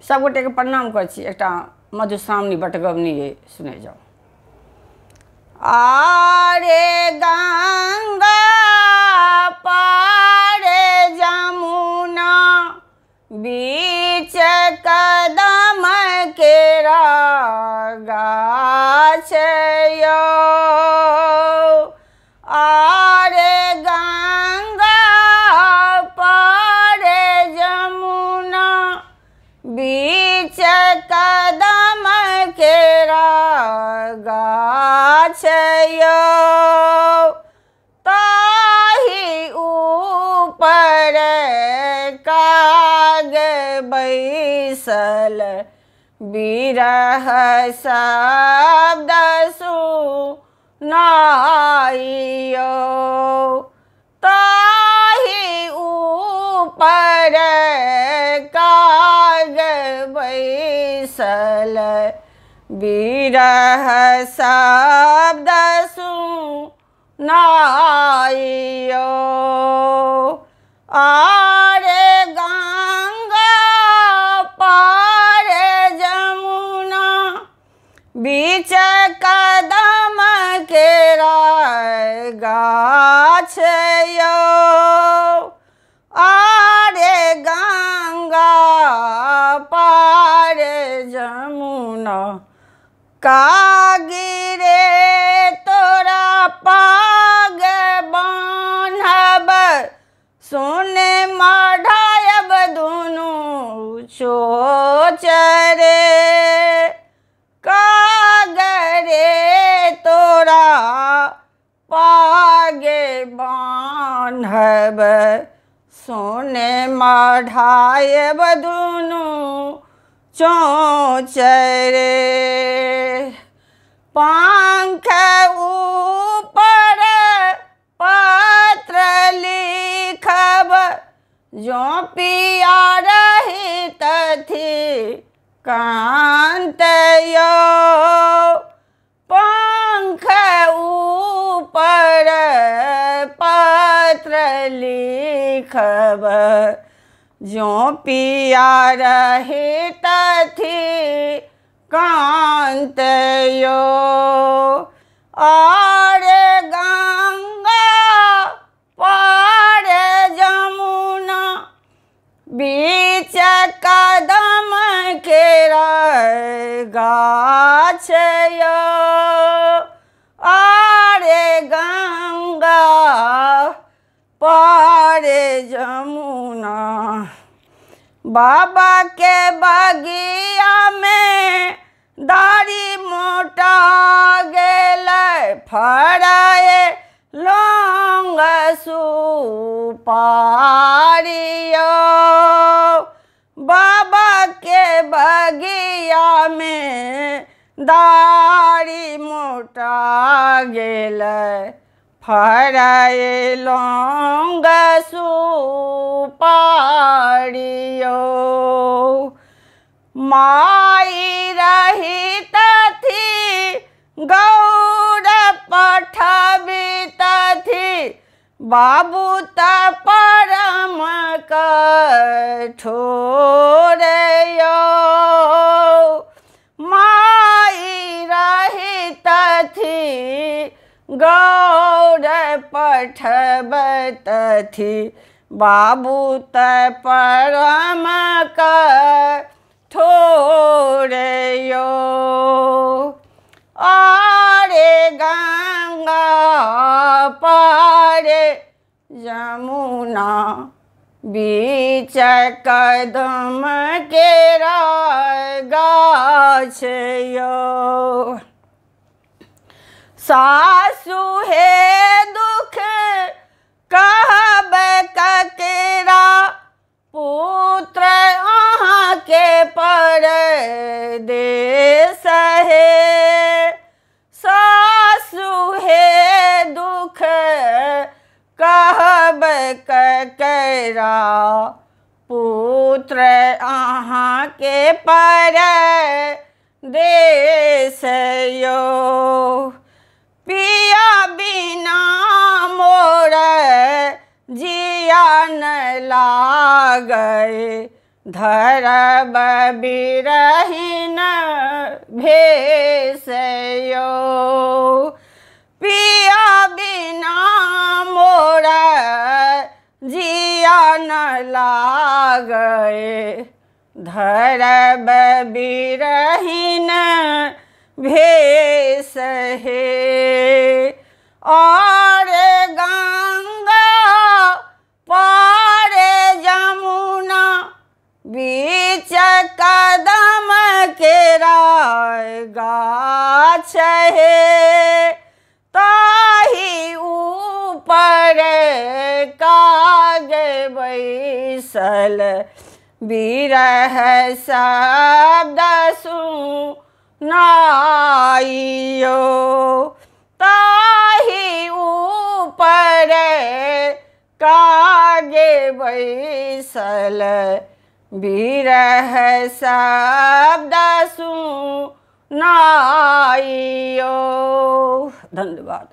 सब गोटे के प्रणाम कर छी। एकटा मधुश्रावणी बटगवनी सुने जाओ। आरे गंगा पारे जमुना बीच कदम केरा गाछ यो। आरे गंगा पारे जमुना बीच कदम केरा गाछ यो। ताही ऊपर काग बैसल बिरह शब्द सुनाइयो। ताही ऊपर काग बैसल बिरह शब्द सुनाइयो। आरे गंगा पारे जमुना बीच कदम केरा गाछ यो। आरे गंगा पारे जमुना कागिरे तोरा पाग बान्हब सोने मढ़ायब दुनू चोच रे। कागरे तोरा पागे बान्हब सोने मढ़ायब दुनू चोच रे। पंख ऊपर पत्र लिखब जो पिया रही तथी कांत यो। पंख ऊपर पत्र लिखब जो पिया रहे तथी कांत यो। आरे गंगा पारे जमुना बीच कदम केरा गाछ यो। आरे गंगा पारे जमुना बाबा के बगिया में दाढ़ी मोटा गेलै फड़ाए लौंग सुपारियो। बाबा के बगिया में दाढ़ी मोटा गेलै फड़ाए लौंग सुपारियो। माई रही तथी गौर पठबी तथी बाबू त परम कठोर यो। माई रही तथी गौर पठब तथी बाबू त परम कठोर यो। आरे गंगा पारे जमुना बीच कदम केरा गाछ यो। सासु हे दुख कहब ककेरा पुत्र अहाँ के परदेस हे। सासु हे दुख कहब ककेरा पुत्र अहाँ के परदेस यो। पिया बिना मोर जिया न लागे धरब बिरहिन भेषयो पिया बिना मोरा जिया न लागे धरब बिरहिन भेष हे और गंगा पार जमुना बीच कदम केरा गाछ हे ताही ऊपर काग बैसल बिरह शब्द सुनाइयो ताही ऊपर कागे बैसल बिरह शब्द सुनाइयो। धन्यवाद।